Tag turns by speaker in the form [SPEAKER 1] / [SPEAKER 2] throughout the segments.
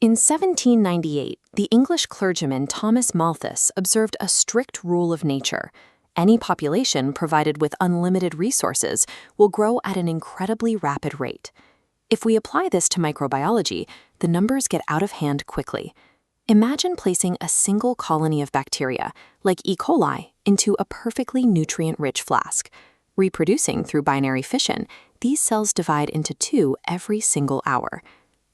[SPEAKER 1] In 1798, the English clergyman Thomas Malthus observed a strict rule of nature. Any population provided with unlimited resources will grow at an incredibly rapid rate. If we apply this to microbiology, the numbers get out of hand quickly. Imagine placing a single colony of bacteria, like E. coli, into a perfectly nutrient-rich flask. Reproducing through binary fission, these cells divide into two every single hour.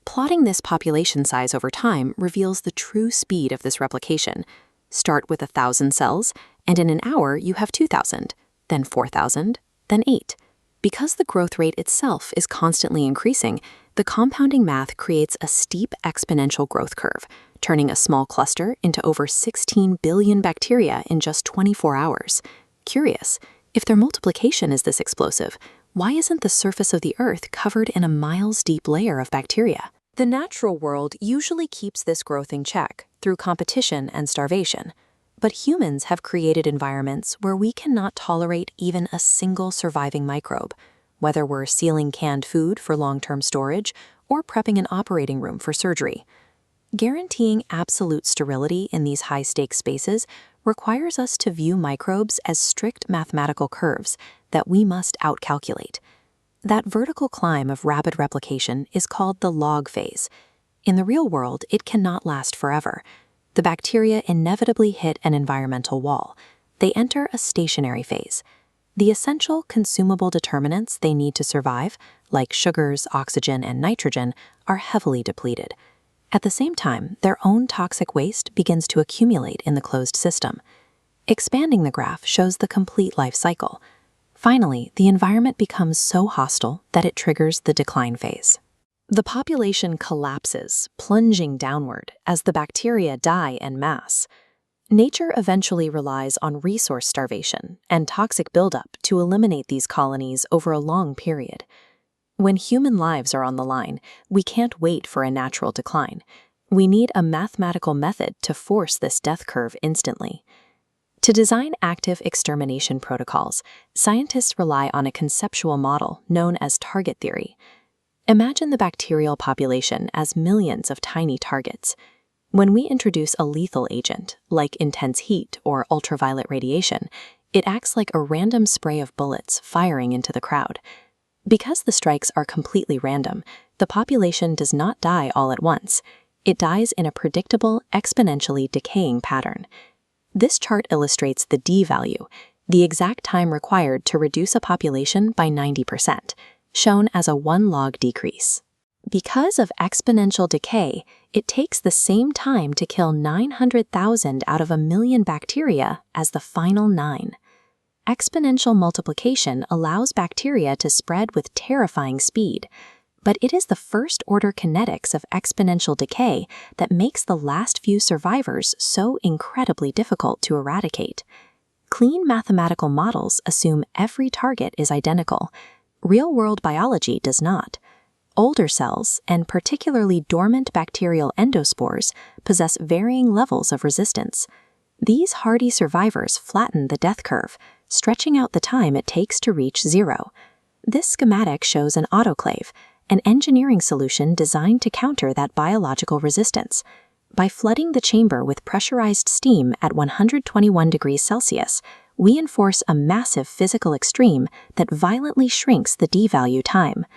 [SPEAKER 1] Plotting this population size over time reveals the true speed of this replication. Start with 1,000 cells, and in an hour you have 2,000, then 4,000, then 8. Because the growth rate itself is constantly increasing, the compounding math creates a steep exponential growth curve, turning a small cluster into over 16 billion bacteria in just 24 hours. Curious, if their multiplication is this explosive, why isn't the surface of the Earth covered in a miles-deep layer of bacteria? The natural world usually keeps this growth in check through competition and starvation. But humans have created environments where we cannot tolerate even a single surviving microbe, whether we're sealing canned food for long-term storage or prepping an operating room for surgery. Guaranteeing absolute sterility in these high-stakes spaces requires us to view microbes as strict mathematical curves that we must outcalculate. That vertical climb of rapid replication is called the log phase. In the real world, it cannot last forever. The bacteria inevitably hit an environmental wall. They enter a stationary phase. The essential consumable determinants they need to survive, like sugars, oxygen, and nitrogen, are heavily depleted. At the same time, their own toxic waste begins to accumulate in the closed system. Expanding the graph shows the complete life cycle. Finally, the environment becomes so hostile that it triggers the decline phase. The population collapses, plunging downward as the bacteria die en masse. Nature eventually relies on resource starvation and toxic buildup to eliminate these colonies over a long period. When human lives are on the line, we can't wait for a natural decline. We need a mathematical method to force this death curve instantly. To design active extermination protocols, scientists rely on a conceptual model known as target theory. Imagine the bacterial population as millions of tiny targets. When we introduce a lethal agent, like intense heat or ultraviolet radiation, it acts like a random spray of bullets firing into the crowd. Because the strikes are completely random, the population does not die all at once. It dies in a predictable, exponentially decaying pattern. This chart illustrates the D value, the exact time required to reduce a population by 90%, shown as a 1 log decrease. Because of exponential decay, it takes the same time to kill 900,000 out of 1 million bacteria as the final 9. Exponential multiplication allows bacteria to spread with terrifying speed, but it is the first-order kinetics of exponential decay that makes the last few survivors so incredibly difficult to eradicate. Clean mathematical models assume every target is identical. Real-world biology does not. Older cells, and particularly dormant bacterial endospores, possess varying levels of resistance. These hardy survivors flatten the death curve, stretching out the time it takes to reach zero. This schematic shows an autoclave, an engineering solution designed to counter that biological resistance. By flooding the chamber with pressurized steam at 121 degrees Celsius, we enforce a massive physical extreme that violently shrinks the D-value time.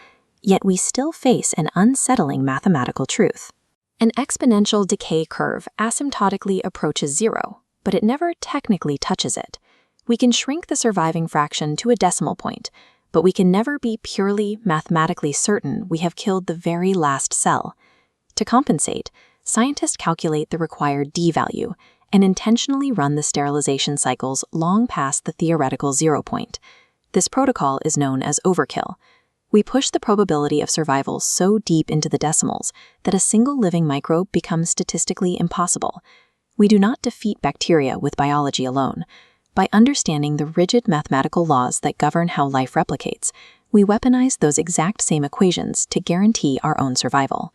[SPEAKER 1] Yet we still face an unsettling mathematical truth. An exponential decay curve asymptotically approaches zero, but it never technically touches it. We can shrink the surviving fraction to a decimal point, but we can never be purely mathematically certain we have killed the very last cell. To compensate, scientists calculate the required D-value and intentionally run the sterilization cycles long past the theoretical zero point. This protocol is known as overkill. We push the probability of survival so deep into the decimals that a single living microbe becomes statistically impossible. We do not defeat bacteria with biology alone. By understanding the rigid mathematical laws that govern how life replicates, we weaponize those exact same equations to guarantee our own survival.